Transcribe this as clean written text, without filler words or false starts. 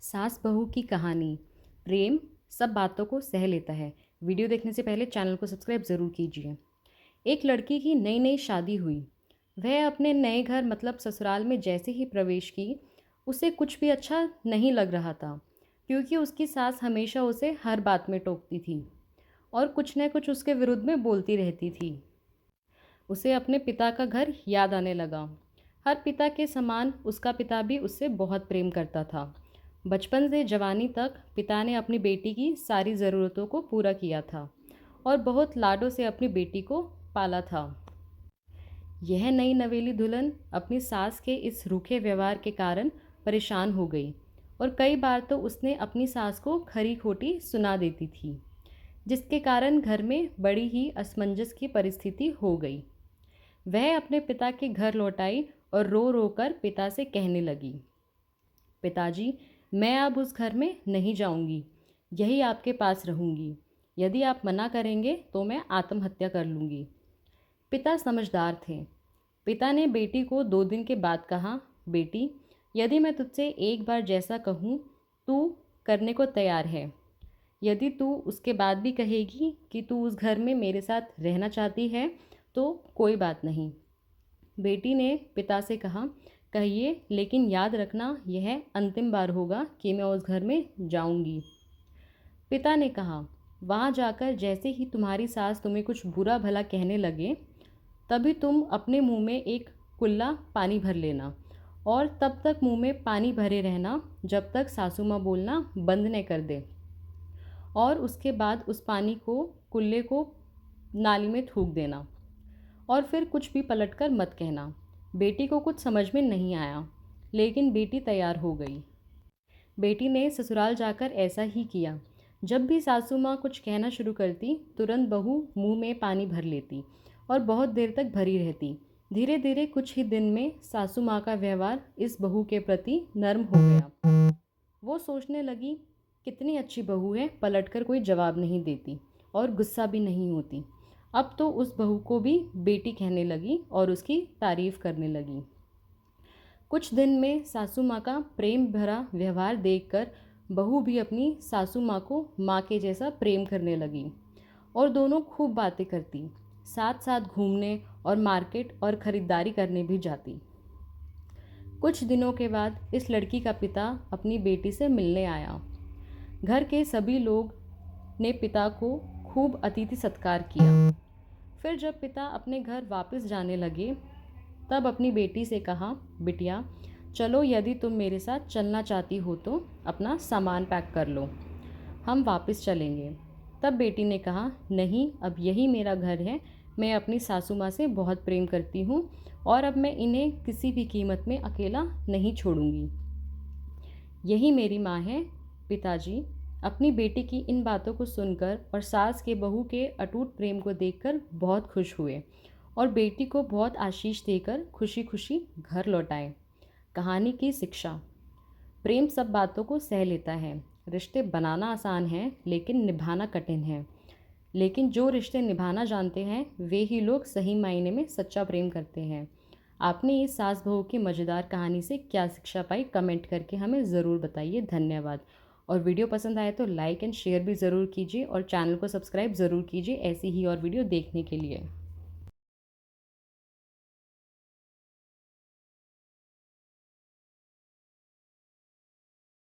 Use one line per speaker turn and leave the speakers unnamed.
सास बहू की कहानी। प्रेम सब बातों को सह लेता है। वीडियो देखने से पहले चैनल को सब्सक्राइब ज़रूर कीजिए। एक लड़की की नई नई शादी हुई। वह अपने नए घर मतलब ससुराल में जैसे ही प्रवेश की, उसे कुछ भी अच्छा नहीं लग रहा था, क्योंकि उसकी सास हमेशा उसे हर बात में टोकती थी और कुछ न कुछ उसके विरुद्ध में बोलती रहती थी। उसे अपने पिता का घर याद आने लगा। हर पिता के समान उसका पिता भी उससे बहुत प्रेम करता था। बचपन से जवानी तक पिता ने अपनी बेटी की सारी ज़रूरतों को पूरा किया था और बहुत लाडों से अपनी बेटी को पाला था। यह नई नवेली दुल्हन अपनी सास के इस रूखे व्यवहार के कारण परेशान हो गई और कई बार तो उसने अपनी सास को खरी खोटी सुना देती थी, जिसके कारण घर में बड़ी ही असमंजस की परिस्थिति हो गई। वह अपने पिता के घर लौट आई और रो रो कर पिता से कहने लगी, पिताजी, मैं अब उस घर में नहीं जाऊंगी, यही आपके पास रहूंगी। यदि आप मना करेंगे तो मैं आत्महत्या कर लूंगी। पिता समझदार थे। पिता ने बेटी को 2 दिन के बाद कहा, बेटी, यदि मैं तुझसे एक बार जैसा कहूँ तू करने को तैयार है। यदि तू उसके बाद भी कहेगी कि तू उस घर में मेरे साथ रहना चाहती है तो कोई बात नहीं। बेटी ने पिता से कहा, कहिए, लेकिन याद रखना यह अंतिम बार होगा कि मैं उस घर में जाऊंगी। पिता ने कहा, वहाँ जाकर जैसे ही तुम्हारी सास तुम्हें कुछ बुरा भला कहने लगे, तभी तुम अपने मुंह में एक कुल्ला पानी भर लेना और तब तक मुंह में पानी भरे रहना जब तक सासू माँ बोलना बंद न कर दे। और उसके बाद उस पानी को, कुल्ले को नाली में थूक देना और फिर कुछ भी पलट कर मत कहना। बेटी को कुछ समझ में नहीं आया, लेकिन बेटी तैयार हो गई। बेटी ने ससुराल जाकर ऐसा ही किया। जब भी सासू माँ कुछ कहना शुरू करती, तुरंत बहू मुंह में पानी भर लेती और बहुत देर तक भरी रहती। धीरे धीरे कुछ ही दिन में सासू माँ का व्यवहार इस बहू के प्रति नर्म हो गया। वो सोचने लगी, कितनी अच्छी बहू है, पलटकर कोई जवाब नहीं देती और गुस्सा भी नहीं होती। अब तो उस बहू को भी बेटी कहने लगी और उसकी तारीफ करने लगी। कुछ दिन में सासू माँ का प्रेम भरा व्यवहार देखकर बहू भी अपनी सासू माँ को माँ के जैसा प्रेम करने लगी और दोनों खूब बातें करती, साथ साथ घूमने और मार्केट और ख़रीदारी करने भी जाती। कुछ दिनों के बाद इस लड़की का पिता अपनी बेटी से मिलने आया। घर के सभी लोग ने पिता को खूब अतिथि सत्कार किया। फिर जब पिता अपने घर वापस जाने लगे, तब अपनी बेटी से कहा, बिटिया, चलो, यदि तुम मेरे साथ चलना चाहती हो तो अपना सामान पैक कर लो, हम वापस चलेंगे। तब बेटी ने कहा, नहीं, अब यही मेरा घर है। मैं अपनी सासू माँ से बहुत प्रेम करती हूँ और अब मैं इन्हें किसी भी कीमत में अकेला नहीं छोड़ूंगी। यही मेरी माँ है। पिताजी अपनी बेटी की इन बातों को सुनकर और सास के बहू के अटूट प्रेम को देखकर बहुत खुश हुए और बेटी को बहुत आशीष देकर खुशी खुशी घर लौटाए। कहानी की शिक्षा। प्रेम सब बातों को सह लेता है। रिश्ते बनाना आसान है लेकिन निभाना कठिन है। लेकिन जो रिश्ते निभाना जानते हैं वे ही लोग सही मायने में सच्चा प्रेम करते हैं। आपने इस सास बहू की मज़ेदार कहानी से क्या शिक्षा पाई, कमेंट करके हमें ज़रूर बताइए। धन्यवाद। और वीडियो पसंद आए तो लाइक एंड शेयर भी ज़रूर कीजिए और चैनल को सब्सक्राइब ज़रूर कीजिए ऐसी ही और वीडियो देखने के लिए।